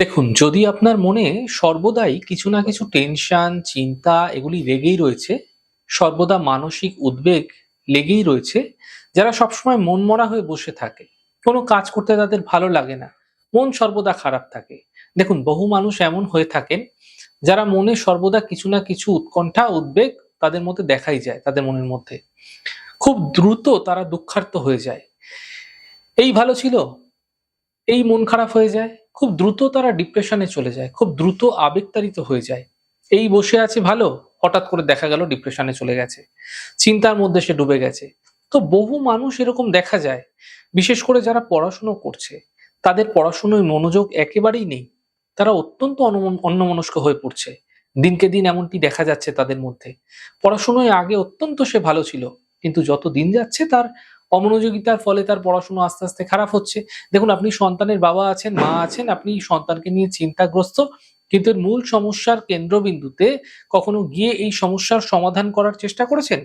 দেখুন, যদি আপনার মনে সর্বদাই কিছু না কিছু টেনশন, চিন্তা এগুলি লেগেই রয়েছে, সর্বদা মানসিক উদ্বেগ লেগেই রয়েছে, যারা সবসময় মনমরা হয়ে বসে থাকে, কোনো কাজ করতে তাদের ভালো লাগে না, মন সর্বদা খারাপ থাকে। দেখুন, বহু মানুষ এমন হয়ে থাকেন, যারা মনে সর্বদা কিছু না কিছু উৎকণ্ঠা, উদ্বেগ তাদের মধ্যে দেখাই যায় তাদের মনের মধ্যে। খুব দ্রুত তারা দুঃখার্ত হয়ে যায়। এই ভালো ছিল, এই মন খারাপ হয়ে যায়। খুব দ্রুত তারা ডিপ্রেশনে চলে যায়। খুব দ্রুত আবেগতাড়িত হয়ে যায়। এই বসে আছে ভালো, হঠাৎ করে দেখা গেল ডিপ্রেশনে চলে গেছে। চিন্তার মধ্যে সে ডুবে গেছে। তো বহু মানুষ এরকম দেখা যায়। বিশেষ করে যারা পড়াশুনো করছে, তাদের পড়াশুনোয় মনোযোগ একেবারেই নেই। তারা অত্যন্ত অন্যমনস্ক হয়ে পড়ছে। দিনকে দিন এমনটি দেখা যাচ্ছে তাদের মধ্যে। পড়াশুনোয় আগে অত্যন্ত সে ভালো ছিল। কিন্তু যত দিন যাচ্ছে তার অমনোযোগিতার ফলে তার পড়াশোনা আস্তে, আস্তে খারাপ হচ্ছে। দেখুন, আপনি সন্তানের বাবা আছেন, মা আছেন, আপনি সন্তানকে নিয়ে চিন্তাগ্রস্ত। কিন্তু এর মূল সমস্যার কেন্দ্রবিন্দুতে কখনো গিয়ে এই সমস্যার সমাধান করার চেষ্টা করেছেন?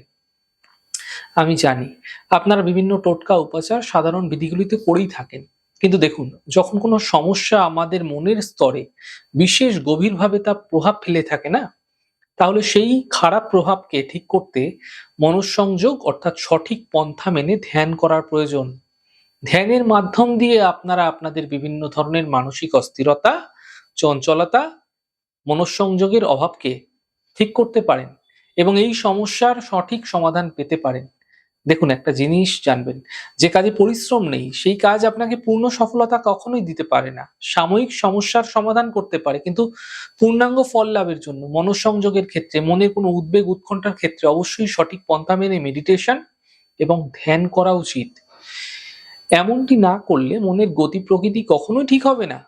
আমি জানি আপনারা বিভিন্ন টোটকা, উপাচার, সাধারণ বিধিগুলিতে করেই থাকেন। কিন্তু দেখুন, যখন কোনো সমস্যা আমাদের মনের স্তরে বিশেষ গভীরভাবে তা প্রভাব ফেলে থাকে না? তাহলে সেই খারাপ প্রভাবকে ঠিক করতে মনঃসংযোগ অর্থাৎ সঠিক পন্থা মেনে ধ্যান করার প্রয়োজন। ধ্যানের মাধ্যম দিয়ে আপনারা আপনাদের বিভিন্ন ধরনের মানসিক অস্থিরতা, চঞ্চলতা, মনঃসংযোগের অভাবকে ঠিক করতে পারেন এবং এই সমস্যার সঠিক সমাধান পেতে পারেন। দেখুন, একটা জিনিস জানবেন, যে কাজে পরিশ্রম নেই সেই কাজ আপনাকে পূর্ণ সফলতা কখনোই দিতে পারে না। সাময়িক সমস্যার সমাধান করতে পারে, কিন্তু পূর্ণাঙ্গ ফল লাভের জন্য মনঃসংযোগের ক্ষেত্রে, মনের কোনো উদ্বেগ উৎকণ্ঠার ক্ষেত্রে অবশ্যই সঠিক পন্থা মেনে মেডিটেশন এবং ধ্যান করা উচিত। এমনটি না করলে মনের গতি প্রকৃতি কখনোই ঠিক হবে না।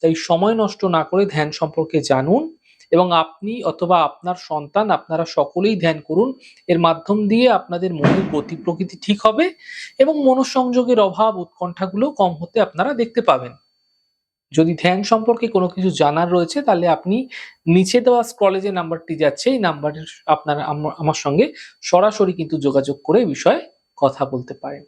তাই সময় নষ্ট না করে ধ্যান সম্পর্কে জানুন এবং আপনি অথবা আপনার সন্তান, আপনারা সকলেই ধ্যান করুন। এর মাধ্যম দিয়ে আপনাদের মনের গতি প্রকৃতি ঠিক হবে এবং মনোসংযোগের অভাব, উৎকণ্ঠাগুলো কম হতে আপনারা দেখতে পাবেন। যদি ধ্যান সম্পর্কে কোনো কিছু জানার রয়েছে, তাহলে আপনি নিচে দেওয়া স্ক্রলে যে নাম্বারটি যাচ্ছে, এই নাম্বারে আপনারা আমার সঙ্গে সরাসরি কিন্তু যোগাযোগ করে এই বিষয়ে কথা বলতে পারেন।